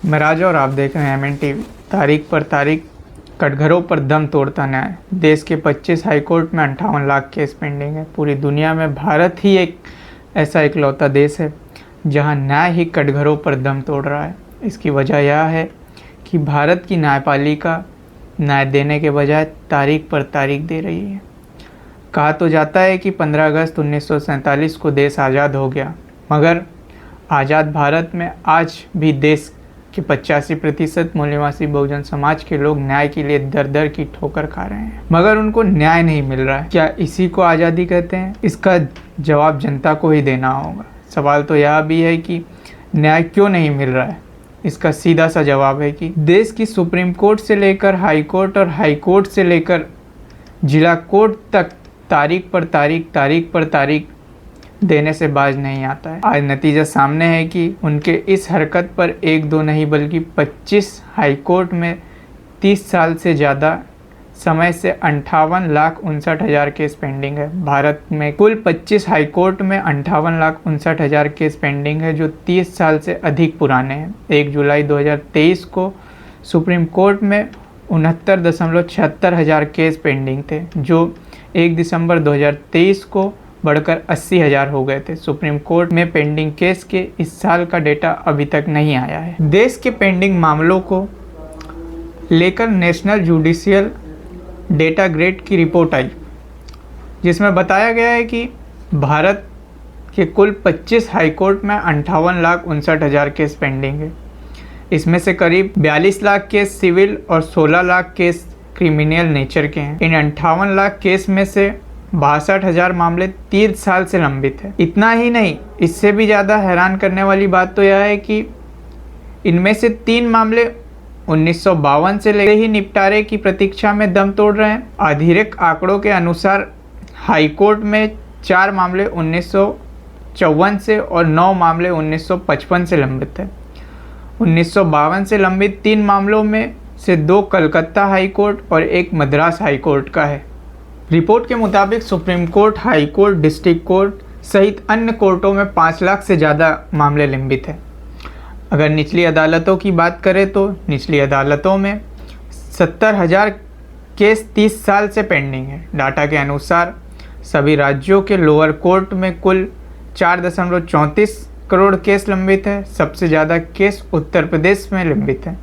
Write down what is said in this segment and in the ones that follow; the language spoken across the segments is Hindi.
मैं राजा और आप देख रहे हैं एमएन टीवी। तारीख पर तारीख कटघरों पर दम तोड़ता न्याय। देश के 25 हाईकोर्ट में 58 लाख केस पेंडिंग है। पूरी दुनिया में भारत ही एक ऐसा इकलौता देश है जहां न्याय ही कटघरों पर दम तोड़ रहा है। इसकी वजह यह है कि भारत की न्यायपालिका न्याय देने के बजाय तारीख पर तारीख दे रही है। कहा तो जाता है कि 15 अगस्त 1947 को देश आज़ाद हो गया, मगर आज़ाद भारत में आज भी देश के 85% मूल्यवासी बहुजन समाज के लोग न्याय के लिए दर दर की ठोकर खा रहे हैं, मगर उनको न्याय नहीं मिल रहा है। क्या इसी को आज़ादी कहते हैं? इसका जवाब जनता को ही देना होगा। सवाल तो यह भी है कि न्याय क्यों नहीं मिल रहा है। इसका सीधा सा जवाब है कि देश की सुप्रीम कोर्ट से लेकर हाई कोर्ट और हाई कोर्ट से लेकर जिला कोर्ट तक तारीख पर तारीख देने से बाज नहीं आता है। आज नतीजा सामने है कि उनके इस हरकत पर एक दो नहीं बल्कि 25 हाई कोर्ट में 30 साल से ज़्यादा समय से 58,59,000 केस पेंडिंग है। भारत में कुल 25 हाई कोर्ट में 58,59,000 केस पेंडिंग है, जो 30 साल से अधिक पुराने हैं। 1 जुलाई 2023 को सुप्रीम कोर्ट में 69,76 हज़ार केस पेंडिंग थे, जो 1 दिसंबर 2023 को बढ़कर 80,000 हो गए थे। सुप्रीम कोर्ट में पेंडिंग केस के इस साल का डेटा अभी तक नहीं आया है। देश के पेंडिंग मामलों को लेकर नेशनल जुडिशियल डेटा ग्रेड की रिपोर्ट आई, जिसमें बताया गया है कि भारत के कुल 25 हाई कोर्ट में 58,59,000 केस पेंडिंग है। इसमें से करीब 42 लाख केस सिविल और 16 लाख केस क्रिमिनल नेचर के हैं। इन 58 लाख केस में से 62,000 मामले 30 साल से लंबित है। इतना ही नहीं, इससे भी ज़्यादा हैरान करने वाली बात तो यह है कि इनमें से 3 मामले 1952 से लेकर ही निपटारे की प्रतीक्षा में दम तोड़ रहे हैं। आधिकारिक आंकड़ों के अनुसार हाई कोर्ट में 4 मामले 1954 से और 9 मामले 1955 से लंबित है। 1952 से लंबित 3 मामलों में से 2 कलकत्ता हाई कोर्ट और 1 मद्रास हाई कोर्ट का है। रिपोर्ट के मुताबिक supreme court, high court, district court सहित अन्य कोर्टों में 5 लाख से ज़्यादा मामले लंबित हैं। अगर निचली अदालतों की बात करें तो निचली अदालतों में 70,000 केस 30 साल से पेंडिंग है। डाटा के अनुसार सभी राज्यों के लोअर कोर्ट में कुल 4.34 करोड़ केस लंबित है। सबसे ज़्यादा केस उत्तर प्रदेश में लंबित है।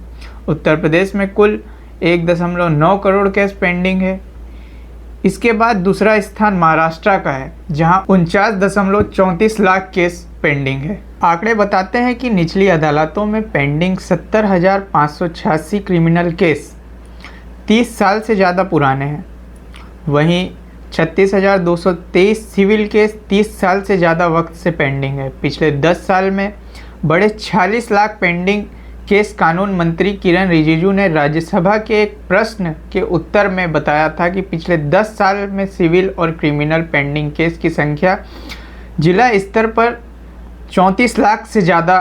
उत्तर प्रदेश में कुल 1.9 करोड़ केस पेंडिंग है। इसके बाद दूसरा स्थान महाराष्ट्र का है, जहां 49.34 लाख केस पेंडिंग है। आंकड़े बताते हैं कि निचली अदालतों में पेंडिंग 70,586 क्रिमिनल केस 30 साल से ज़्यादा पुराने हैं। वहीं 36,223 सिविल केस 30 साल से ज़्यादा वक्त से पेंडिंग है। पिछले 10 साल में बड़े 46 लाख पेंडिंग केस कानून मंत्री किरण रिजिजू ने राज्यसभा के एक प्रश्न के उत्तर में बताया था कि पिछले 10 साल में सिविल और क्रिमिनल पेंडिंग केस की संख्या जिला स्तर पर 34 लाख से ज़्यादा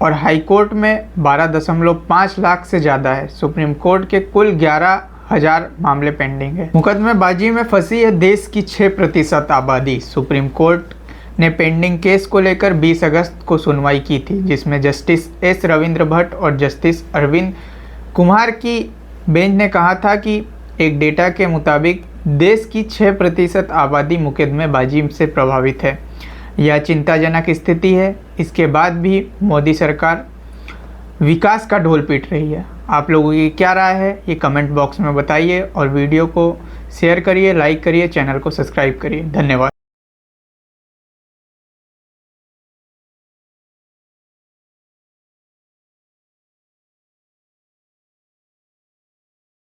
और हाई कोर्ट में 12.5 लाख से ज़्यादा है। सुप्रीम कोर्ट के कुल 11,000 मामले पेंडिंग है। मुकदमेबाजी में फंसी है देश की 6% आबादी। सुप्रीम कोर्ट ने पेंडिंग केस को लेकर 20 अगस्त को सुनवाई की थी, जिसमें जस्टिस एस रविंद्र भट्ट और जस्टिस अरविंद कुमार की बेंच ने कहा था कि एक डेटा के मुताबिक देश की 6% आबादी मुकदमेबाजी से प्रभावित है। यह चिंताजनक स्थिति है। इसके बाद भी मोदी सरकार विकास का ढोल पीट रही है। आप लोगों की क्या राय है, ये कमेंट बॉक्स में बताइए और वीडियो को शेयर करिए, लाइक करिए, चैनल को सब्सक्राइब करिए। धन्यवाद।